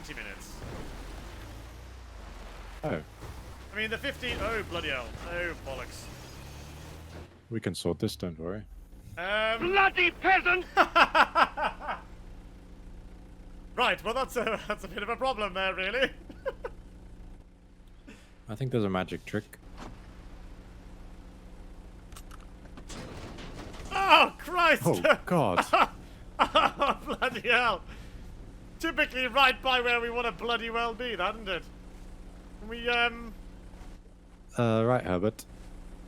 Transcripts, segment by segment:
20 minutes. Oh. I mean, the 15... Oh, bloody hell. Oh, bollocks. We can sort this, don't worry. Bloody peasant! Right, well, that's a bit of a problem there, really. I think there's a magic trick. Oh, Christ! Oh, God. Oh, bloody hell. Typically right by where we want to bloody well be, that, isn't it? Can we, Right, Herbert.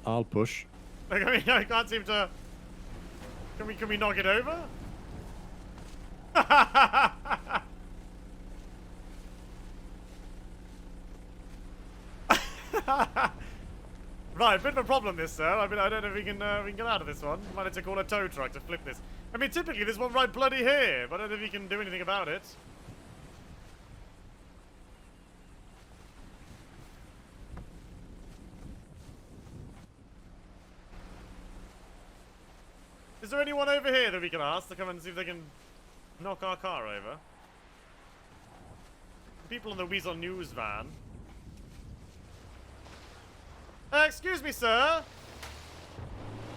I'll push. Like, I mean, I can't seem to... Can we knock it over? Right, bit of a problem this, sir. I mean, I don't know if we can get out of this one. Might have to call a tow truck to flip this. I mean, typically this one right bloody here, but I don't know if you can do anything about it. Is there anyone over here that we can ask to come and see if they can knock our car over? People in the Weasel News van. Excuse me, sir.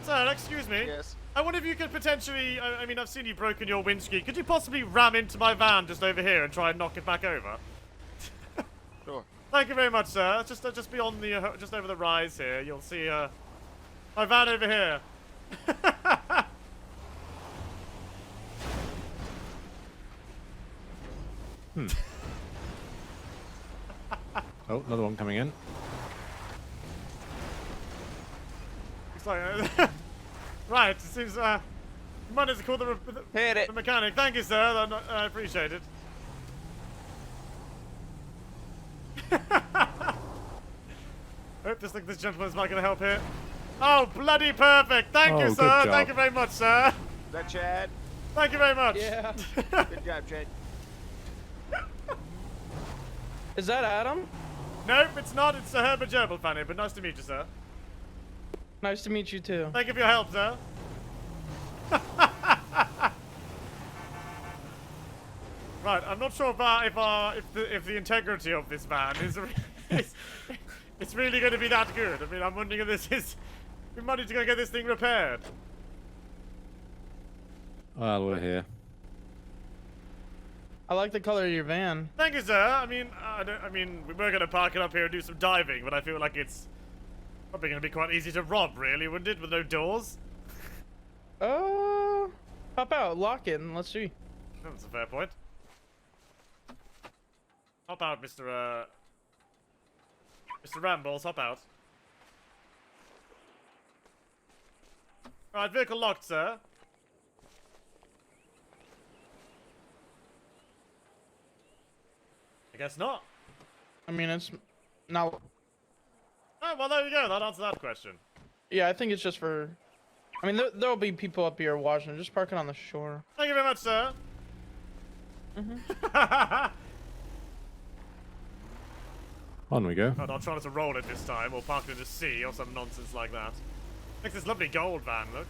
Sir, excuse me. Yes. I wonder if you could potentially... I mean, I've seen you broken your windscreen. Could you possibly ram into my van just over here and try and knock it back over? Sure. Thank you very much, sir. Just beyond the... just over the rise here. You'll see, my van over here. Oh, another one coming in. Looks like... right, it seems, you might have to call Hit it. the mechanic. Thank you, sir. I appreciate it. Oh, just like this gentleman's not going to help here. Oh, bloody perfect. Thank you, good sir. job. Thank you very much, sir. Is that Chad? Thank you very much. Yeah. Good job, Chad. Is that Adam? Nope, it's not. It's a Herbert Gerbil, Fanny, but nice to meet you, sir. Nice to meet you too. Thank you for your help, sir. Right, I'm not sure if the integrity of this van is it's really going to be that good. I mean, I'm wondering if this is we might need to go get this thing repaired. Well, we're here. I like the color of your van. Thank you, sir. I mean, we were going to park it up here and do some diving, but I feel like it's probably going to be quite easy to rob, really, wouldn't it, with no doors? Pop out, lock it, and let's see. That's a fair point. Hop out, Mr. Rambles, hop out. Alright, vehicle locked, sir. I guess not. I mean, it's not. Oh, well, there you go. That answers that question. Yeah, I think it's just for. I mean, there'll be people up here watching. Just park it on the shore. Thank you very much, sir. On we go. Oh, I'll try not to roll it this time, or park it in the sea, or some nonsense like that. Makes this lovely gold van look.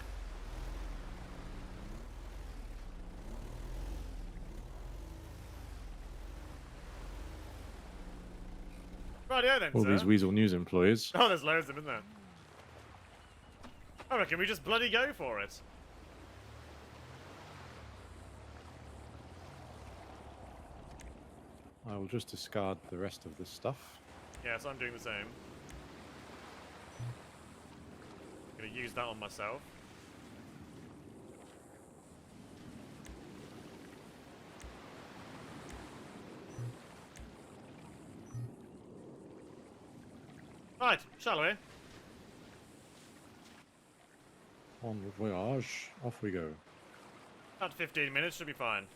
Rightio then, All sir. these Weasel News employees. Oh, there's loads of them, isn't there? I reckon we just bloody go for it. I will just discard the rest of this stuff. Yes, I'm doing the same. I'm gonna use that on myself. Right, shall we? On voyage, off we go. About 15 minutes should be fine.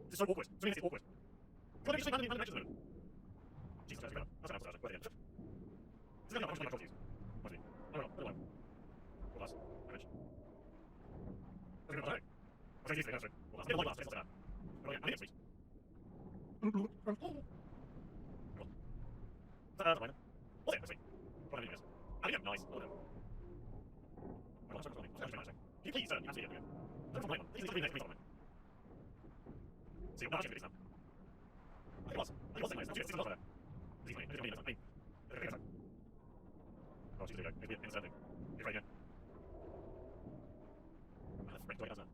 This is so awkward. So many things awkward. What are you saying? Jesus, that's good. That's an worth it. This is not much confused. What do you? I don't know. Well, that's damage. That's good. Okay. What's easy? That's right. Well, that's like that. Oh yeah, I need it, sweet. That's fine. What's it? Sweet. What am I doing this? I think nice. Oh no. Well, that's something. Can you please, you actually get it. That's fine. Please next week on it. See, I'm not actually going to do this now. I think it was. I think it was nice. It's not there. It's easy. It's going to be nice. Okay. Oh, she's going to go. Maybe insert thing. It's right here. That's right. Wait, that's that.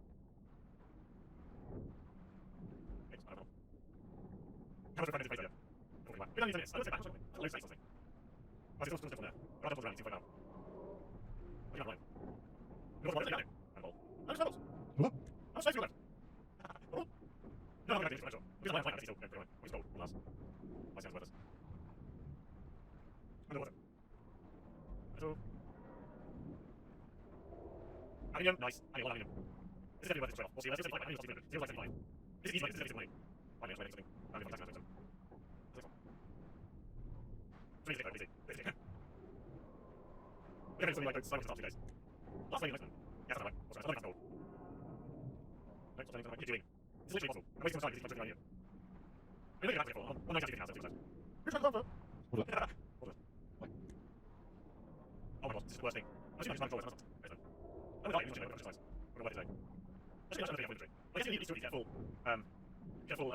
Okay, I don't know. How much friend is face here? We don't need to miss. Let's get back. Let's say something. Oh, it's still from there. I'll jump around and see if I know. I can't line. You're what? Rambles. I'm Rambles. What? I'm straight to your left. No, I'm going to do this. We're going to land. Still, go on. We stole. One last. My sounds worth us. Underwater. Hello. Aluminium, nice. I need all aluminium. This is definitely worth it. We'll see. Let's go 75. I need 0.75. This is easy money. This is easy money. 5 minutes waiting. I'm going to tax something. This one. 26 though, easy. We're going to do something like so much stuff, you guys. Last thing, next one. Yes, I know. What's that? Another goal. Next one, what are you doing? This is literally impossible. I'm wasting my time. This is my idea. I'm looking at that before. I'm not going to do it. You're trying to go for it. Hold up. Hold on. Oh my god, this is the worst thing. I'm just trying to control it. I'm going to die in the exercise. I'm going to today. Let's get another inventory. I guess you need to get full,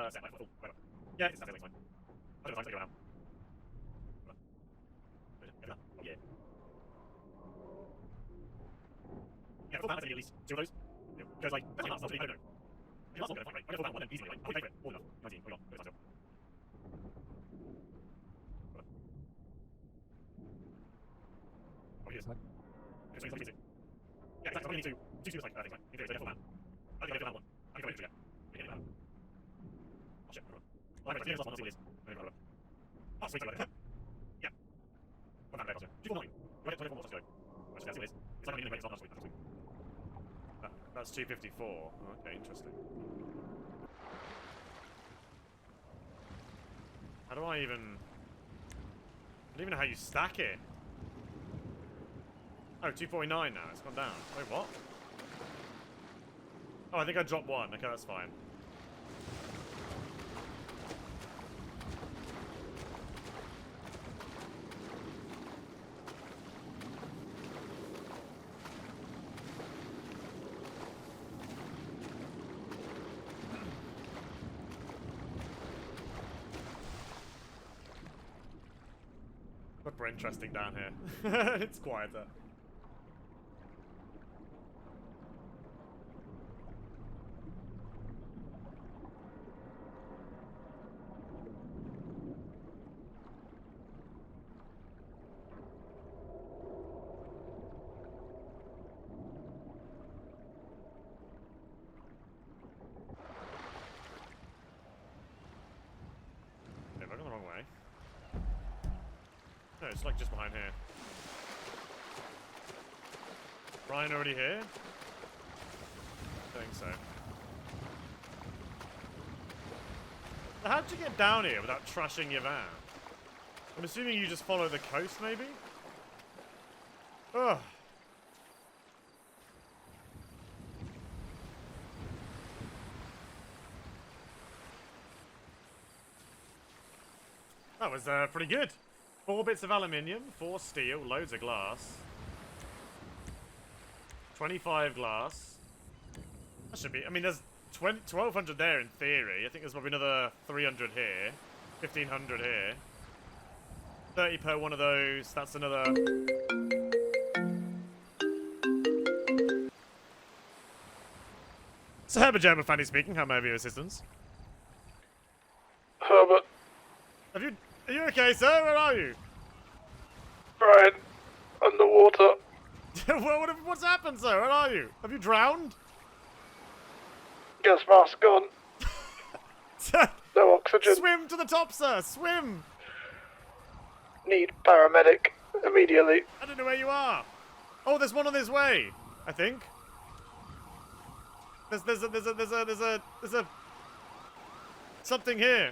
set, like, full, whatever. Yeah, it's fine. I don't know if I'm going to go now. Yeah. Yeah, full balance, I need at least 2 of those. Because, like, that's not really, I don't know. I mean, that's not going to fight, right? I get full balance one then easily, like, I'll be favourite, all enough. 19, hold on, go to time. Oh, he is. Okay, so he's like, yeah, exactly. I only need two suicide things, right? In theory, so they're full man. I think I go for that one. I can go into it. I can get that. Oh shit, hold on. Well, I'm going to last one, I'll see what it is. Oh, sweet, I got it. Yeah. One man there, also. 249. Do I get 24 more stuff to go? Let's see what it is. It's like I'm in the it's not sweet. That's sweet. That's 254. Oh, okay, interesting. How do I even... I don't even know how you stack it. Oh, 249 now. It's gone down. Wait, what? Oh, I think I dropped one. Okay, that's fine. But more interesting down here. It's quieter. Have I gone the wrong way? No, it's like just behind here. Ryan already here? I think so. How'd you get down here without trashing your van? I'm assuming you just follow the coast, maybe? Ugh. That was pretty good. 4 bits of aluminium, 4 steel, loads of glass. 25 glass. That should be... I mean, there's 1,200 there in theory. I think there's probably another 300 here. 1,500 here. 30 per one of those. That's another... So Herbert German, Fanny speaking. How may I be of assistance? Herbert, Are you okay, sir? Where are you? Brian, underwater. What's happened, sir? Where are you? Have you drowned? Gas mask gone. No oxygen. Swim to the top, sir. Swim. Need paramedic immediately. I don't know where you are. Oh, there's one on this way. I think. There's a something here.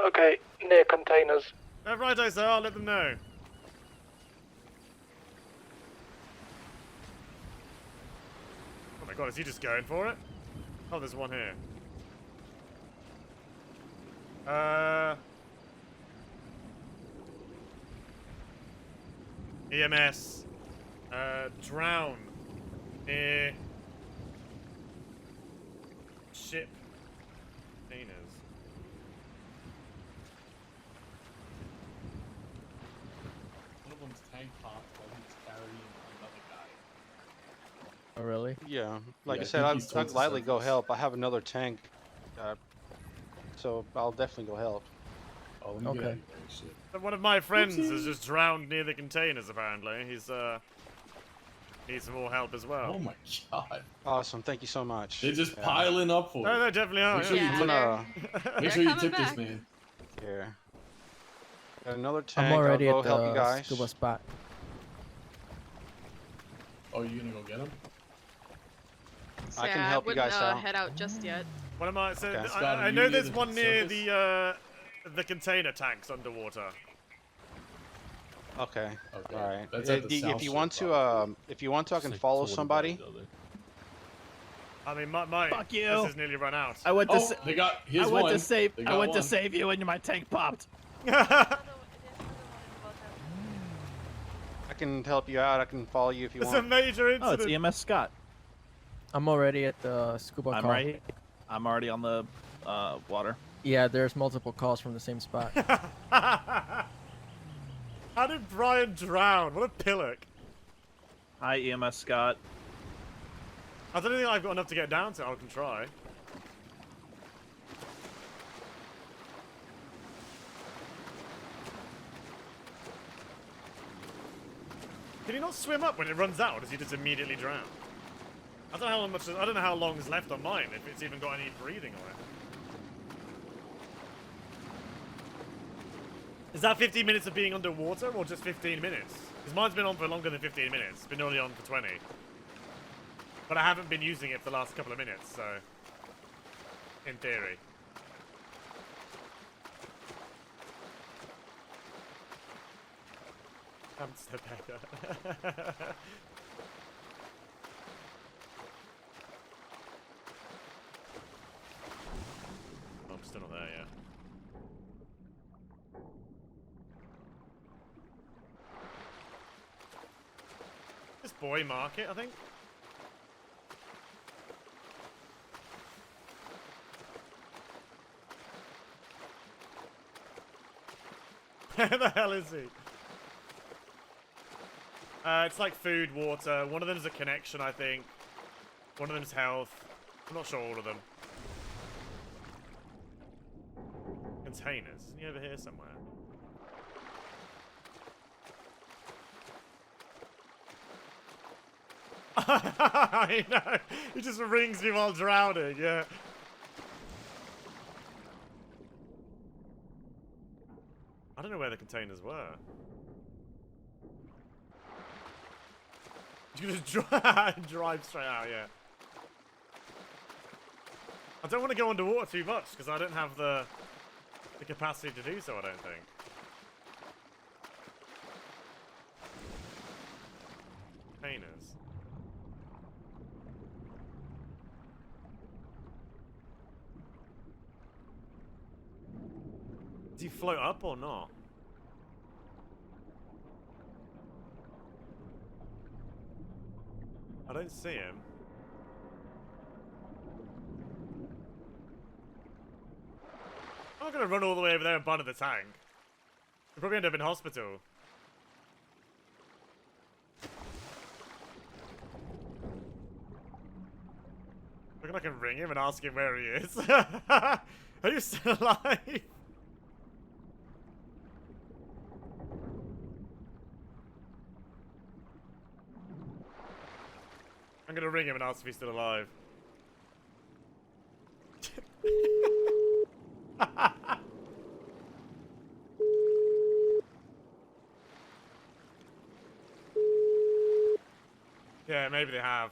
Okay, near containers. Righto, sir. I'll let them know. Oh my god, is he just going for it? Oh, there's one here. EMS. Drown. Near. Ship. Containers. One of them's tank popped while he's carrying another guy. Oh, really? Yeah, like Yeah, I I said, think I'd, he's I'd towards the gladly go surface. help. I have another tank, so I'll definitely go help. Oh, let me get Okay. out of here. Shit. So one of my friends has just drowned near the containers, apparently. He's, needs some more help as well. Oh my god. Awesome, thank you so much. They're just Yeah. piling up for No, you. they definitely are. Make sure yeah. you I'm tip, gonna make sure you coming tip this back. man. here. Got another tank. I'm already I'll at go help you the guys. scuba spot. Oh, you gonna go get him? So I can yeah, help you wouldn't, guys out. head out just yet. One of my, so Okay. Scott, I are know you there's near one the near surface? the container tanks underwater. Okay. Okay. All right. That's at the If south you ship, want to, probably. if you want to, I can Like follow toward the somebody. building. I mean, my Fuck you. this has nearly run out. I went to Oh, they got. Here's I went one. to save They I got went one. to save you and my tank popped. I can help you out. I can follow you if you It's a want. major Oh, it's incident. EMS Scott. I'm already at the scuba I'm call. right. I'm already on the water. Yeah, there's multiple calls from the same spot. How did Brian drown? What a pillock. Hi, EMS Scott. I don't think I've got enough to get down to. I can try. Can he not swim up when it runs out, or does he just immediately drown? I don't know how much. I don't know how long is left on mine. If it's even got any breathing on it. Is that 15 minutes of being underwater, or just 15 minutes? Because mine's been on for longer than 15 minutes. It's been only on for 20. But I haven't been using it for the last couple of minutes, so... In theory. Hamster beggar. Oh, I'm still not there yet. This boy market, I think. Where the hell is he? It's like food, water. One of them is a connection, I think. One of them is health. I'm not sure all of them. Containers. Isn't he over here somewhere? I know. He just rings me while drowning. Yeah. I don't know where the containers were. You just drive straight out, yeah. I don't want to go underwater too much because I don't have the capacity to do so. I don't think. Containers. Does he float up or not? I don't see him. I'm not gonna run all the way over there and bottom the tank. We'll probably end up in hospital. I can ring him and ask him where he is. Are you still alive? I'm gonna ring him and ask if he's still alive. Yeah, maybe they have.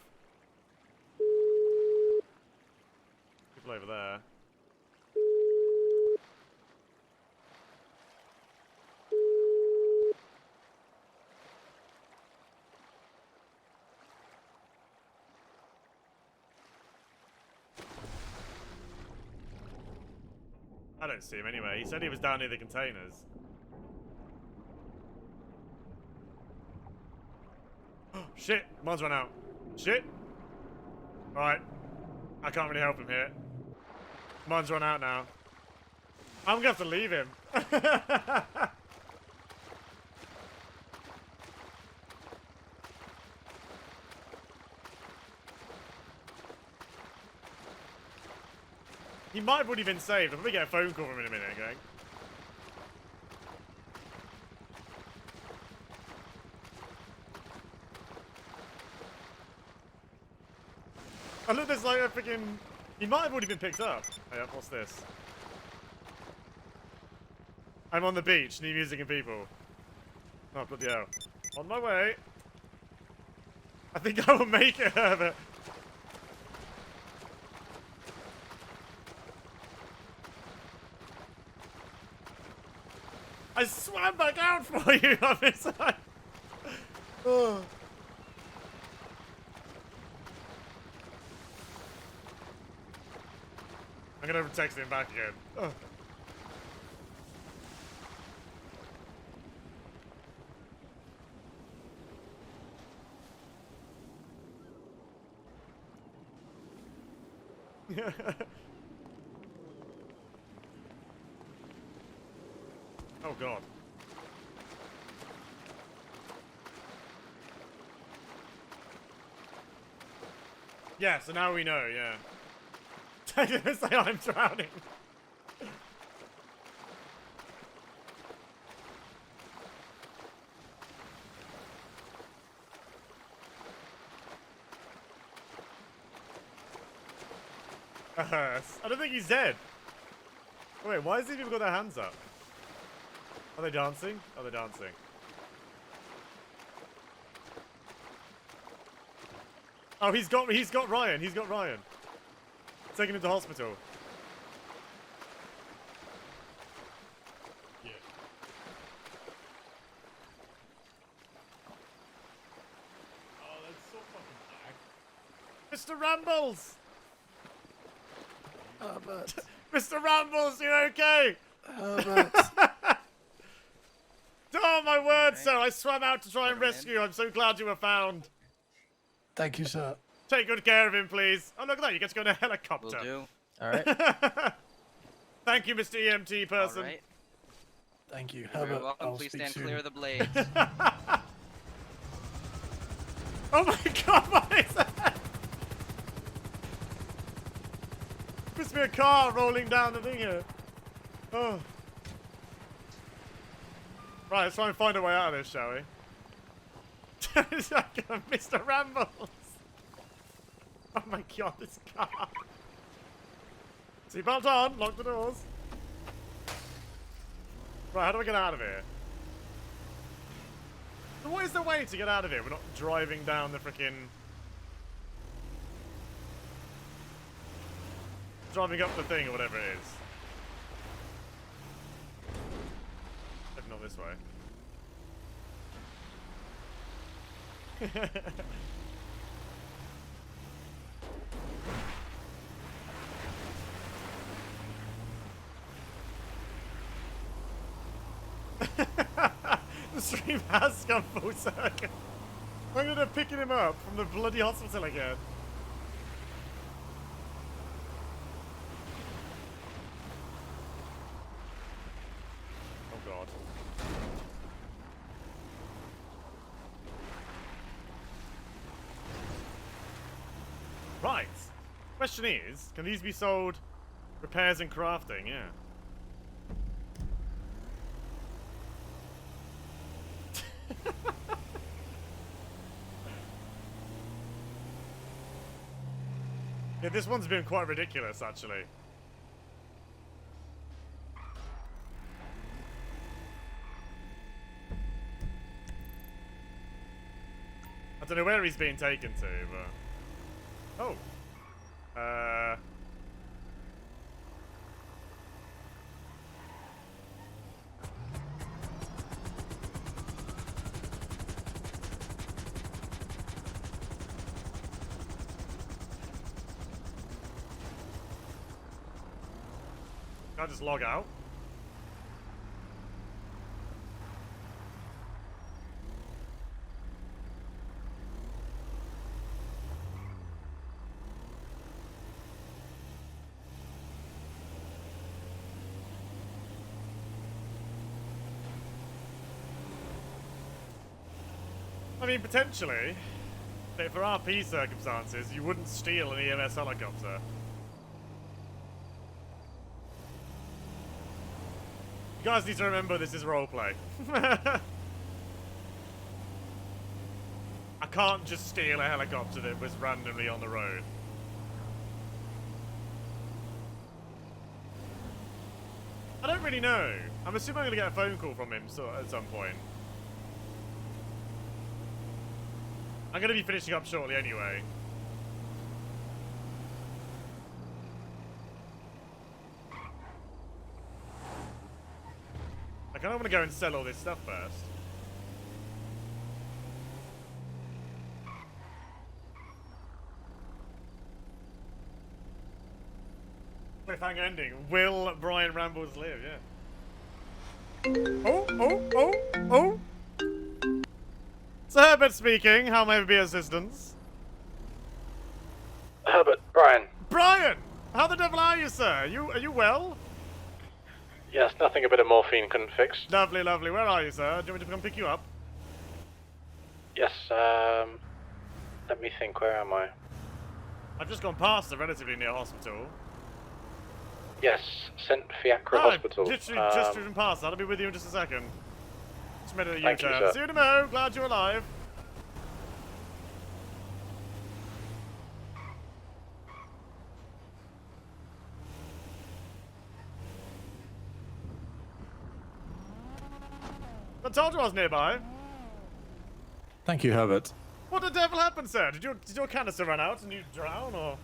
People over there. I don't see him anyway. He said he was down near the containers. Shit! Mine's run out. Shit! Alright. I can't really help him here. Mine's run out now. I'm gonna have to leave him. He might have already been saved. I'll probably get a phone call from him in a minute going. Oh look, there's like a freaking... He might have already been picked up. Oh, yeah, what's this? I'm on the beach, new music and people. Oh, bloody hell. On my way. I think I will make it, Herbert. I swam back out for you on this side. Oh. I'm gonna text him back again. Oh. Oh god. Yeah, so now we know, yeah. Say I'm drowning. I don't think he's dead. Oh, wait, why has these people got their hands up? Are they dancing? Are they dancing? Oh, he's got Ryan. He's got Ryan. Taking him to hospital. Yeah. Oh, that's so fucking black. Mr. Rambles! Herbert. Mr. Rambles, you okay? Herbert. Oh, my word, sir. I swam out to try and rescue you. I'm so glad you were found. Thank you, sir. Take good care of him, please. Oh, look at that. You get to go in a helicopter. Will do. Alright. Thank you, Mr. EMT person. All right. Thank you. You're very Herbert, welcome. I'll Please speak stand soon. clear of the blades. Oh my god, what is that? Must be a car rolling down the thing here. Oh. Right, let's try and find a way out of this, shall we? It's like Mr. Rambles. Oh my god, this car. Seatbelt on, lock the doors. Right, how do I get out of here? So what is the way to get out of here? We're not driving down the frickin'... Driving up the thing or whatever it is. If not this way. The stream has come full circle. I'm gonna picking him up from the bloody hospital again. Oh god. Right. Question is, can these be sold? Repairs and crafting, yeah. Yeah, this one's been quite ridiculous, actually. I don't know where he's being taken to, but... Oh. Can I just log out? I mean, potentially, but for RP circumstances, you wouldn't steal an EMS helicopter. You guys need to remember this is roleplay. I can't just steal a helicopter that was randomly on the road. I don't really know. I'm assuming I'm going to get a phone call from him at some point. I'm going to be finishing up shortly anyway. I kind of want to go and sell all this stuff first. Cliffhanger ending. Will Brian Rambles live? Yeah. Oh! Sir Herbert speaking. How may I be of assistance? Herbert, Brian. Brian! How the devil are you, sir? Are you well? Yes, nothing a bit of morphine couldn't fix. Lovely, lovely. Where are you, sir? Do you want me to come pick you up? Yes, let me think, where am I? I've just gone past a relatively near hospital. Yes, St. Fiacre Hospital. Literally just driven past that. I'll be with you in just a second. Just made a Thank you, U-turn. sir. See you in a mo. Glad you're alive. I told you I was nearby. Thank you, Herbert. What the devil happened, sir? Did your canister run out and you drown, or?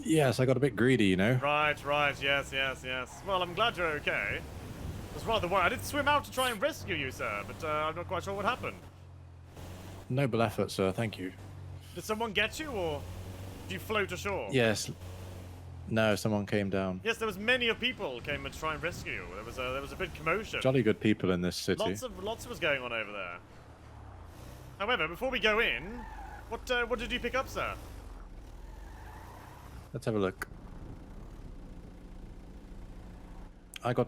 Yes, I got a bit greedy, you know. Right, yes. Well, I'm glad you're okay. I was rather worried. I did swim out to try and rescue you, sir, but I'm not quite sure what happened. Noble effort, sir. Thank you. Did someone get you, or did you float ashore? Yes. No, someone came down. Yes, there was many of people came to try and rescue you. There was a big commotion. Jolly good people in this city. Lots was going on over there. However, before we go in, what did you pick up, sir? Let's have a look. I got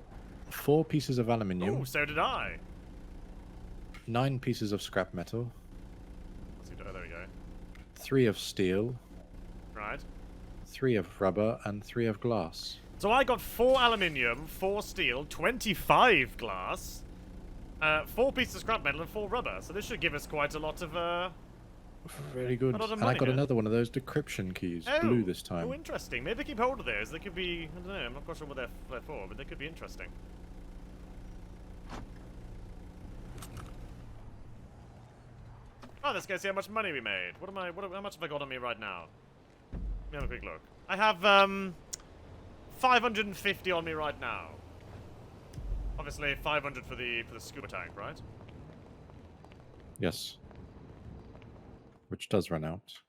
4 pieces of aluminium. Oh, so did I. 9 pieces of scrap metal. Oh, there we go. 3 of steel. Right. 3 of rubber and 3 of glass. So I got 4 aluminium, 4 steel, 25 glass, 4 pieces of scrap metal and 4 rubber. So this should give us quite a lot of Very good. a lot of And I money got here. another one of those decryption keys. Blue this time. Oh, interesting. Maybe keep hold of those. They could be, I don't know, I'm not quite sure what they're for, but they could be interesting. Oh, let's go see how much money we made. How much have I got on me right now? Let me have a quick look. I have 550 on me right now. Obviously 500 for the scuba tank, right? Yes. Which does run out.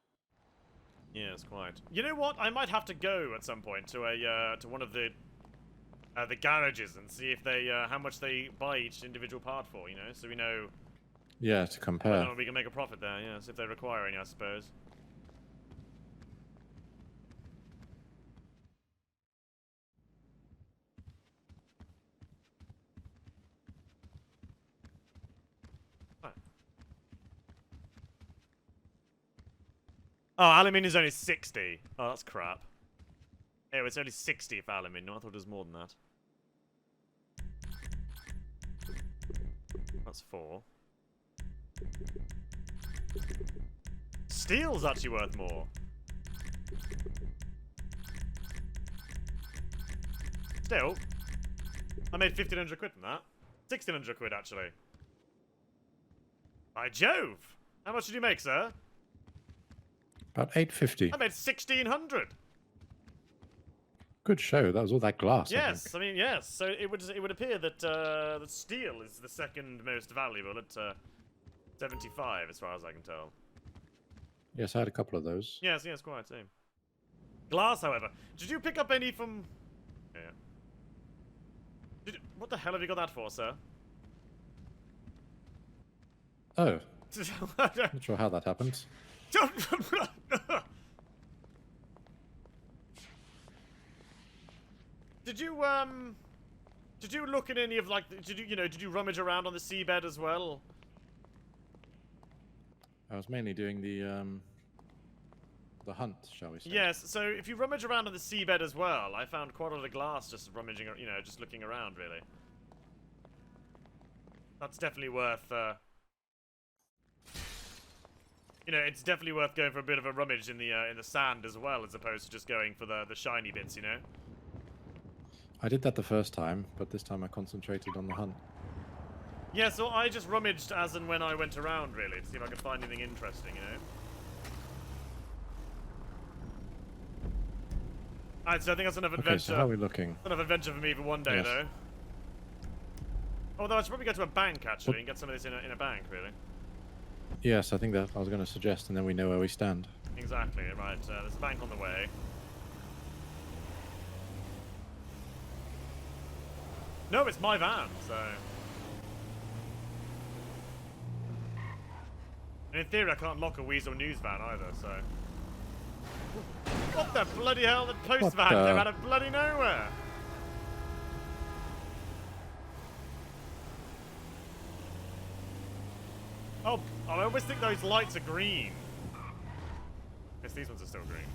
Yes, quite. You know what? I might have to go at some point to to one of the garages and see if they how much they buy each individual part for. You know, so we know. Yeah, to compare. Whether we can make a profit there. Yes, if they require any, I suppose. Oh, aluminium is only 60. Oh, that's crap. Oh, it's only 60 for aluminium. I thought it was more than that. That's 4. Steel's actually worth more. Still, I made 1,500 quid from that. 1,600 quid, actually. By Jove! How much did you make, sir? About 850. I made 1,600. Good show. That was all that glass. Yes, I mean yes. So it would appear that the steel is the second most valuable at 75, as far as I can tell. Yes, I had a couple of those. Yes, quite same. Glass, however, did you pick up any from? Yeah. What the hell have you got that for, sir? Oh, not sure how that happened. Did you look at any of like? Did you rummage around on the seabed as well? I was mainly doing the hunt, shall we say? Yes. So if you rummage around on the seabed as well, I found quite a lot of glass just rummaging, just looking around really. That's definitely worth. It's definitely worth going for a bit of a rummage in the sand as well, as opposed to just going for the shiny bits, I did that the first time, but this time I concentrated on the hunt. Yeah, so I just rummaged as and when I went around, really, to see if I could find anything interesting, Alright, so I think that's enough adventure. Okay, so how are we looking? Enough adventure for me for one day, Yes. though. Although I should probably go to a bank, actually, and get some of this in a bank, really. Yes, I think that I was going to suggest, and then we know where we stand. Exactly, right. There's a bank on the way. No, it's my van, so... And in theory, I can't lock a Weasel News van either, so... What the bloody hell? The post What van the- came out of bloody nowhere! Oh, I always think those lights are green. Guess these ones are still green.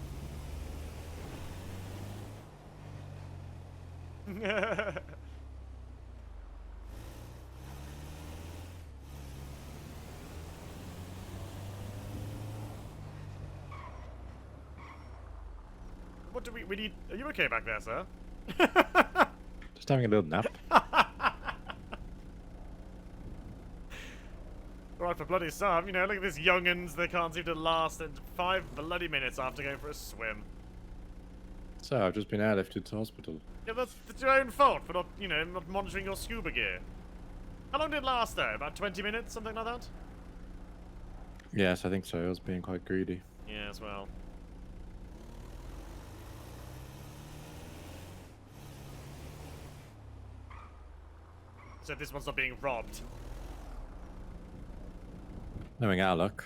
What do we need? Are you okay back there, sir? Just having a little nap. Right, for bloody some, look at these young'uns, they can't seem to last 5 bloody minutes after going for a swim. So, I've just been airlifted to hospital. Yeah, that's your own fault for not, not monitoring your scuba gear. How long did it last, though? About 20 minutes, something like that? Yes, I think so. I was being quite greedy. Yeah, as well. So this one's not being robbed. Knowing our luck.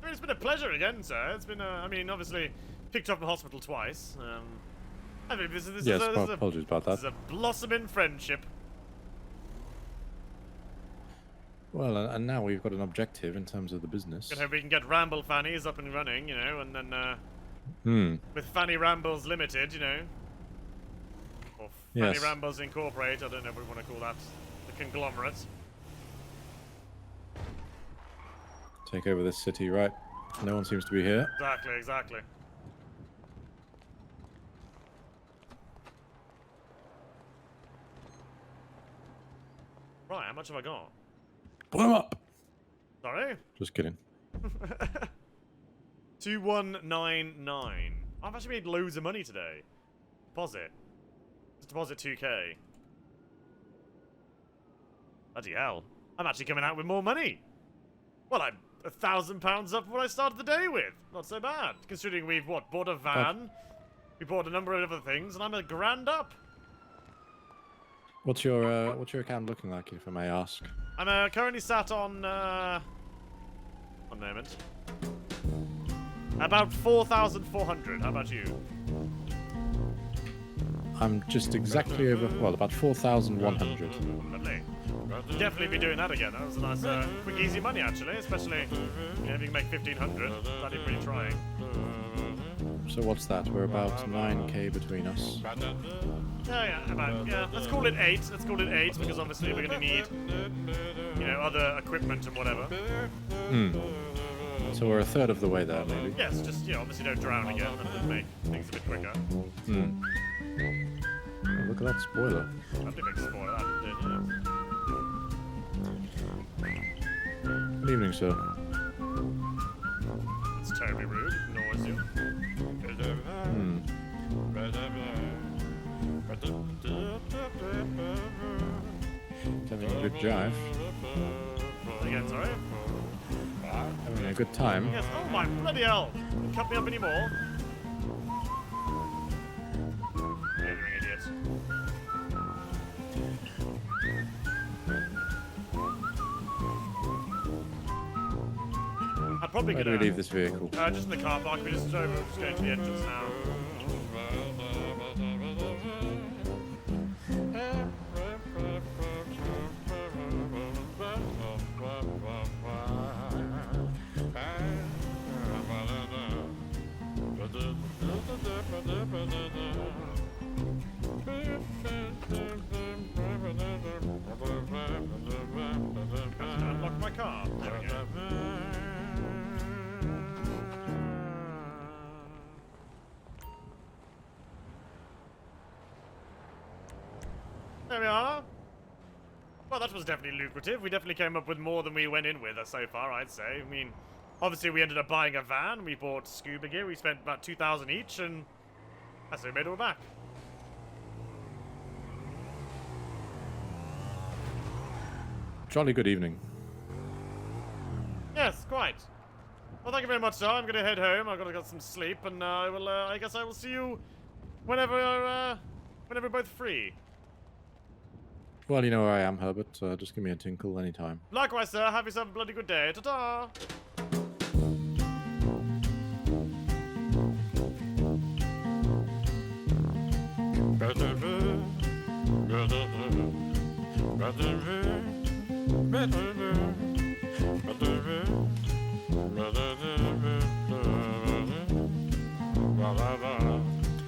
I mean, it's been a pleasure again, sir. It's been, obviously, picked up from hospital twice. I mean, this Yes, is apologies about this is that. a blossoming friendship. Well, and now we've got an objective in terms of the business. I hope we can get Ramble Fannies up and running, and then, with Fanny Rambles Limited, or Fanny Yes. Rambles Incorporated, I don't know if we want to call that the conglomerate. Take over this city, right? No one seems to be here. Exactly. Right, how much have I got? Blow them up! Sorry? Just kidding. 2199. I've actually made loads of money today. Deposit. Just deposit 2k. Bloody hell. I'm actually coming out with more money. Well, I'm £1,000 up from what I started the day with. Not so bad. Considering we've, bought a van. We bought a number of other things, and I'm a grand up. What's your account looking like, if I may ask? I'm currently sat on, one moment. About 4,400. How about you? I'm just exactly over, well, about 4,100. Lovely. definitely be doing that again. That was a nice, quick, easy money actually. Especially, you know, if you can make 1,500, not even really trying. So what's that? We're about 9k between us. Yeah. Let's call it 8. Let's call it 8 because obviously we're going to need, you know, other equipment and whatever. So we're a third of the way there, maybe. Yes, just, you know, obviously don't drown again. That would make things a bit quicker. Oh, look at that spoiler. That'd be a big spoiler. That did, yes. Good evening, sir. It's terribly rude. Ignores you. Having a good jive. Again, sorry. Having a good time. Yes. Oh my bloody hell! Don't cut me up anymore. Blithering idiot. I'm probably Where do gonna we leave this vehicle? just in the car park. We're just going to the entrance now. Unlock my car. There we go. There we are. Well, that was definitely lucrative. We definitely came up with more than we went in with so far, I'd say. I mean, obviously we ended up buying a van. We bought scuba gear. We spent about 2,000 each, and that's how we made it all back. Jolly good evening. Yes, quite. Well, thank you very much, sir. I'm gonna head home. I've gotta get some sleep, and I guess I will see you whenever we're both free. Well, you know where I am, Herbert. Just give me a tinkle anytime. Likewise, sir. Have yourself a bloody good day. Ta-ta! Blah, blah, blah.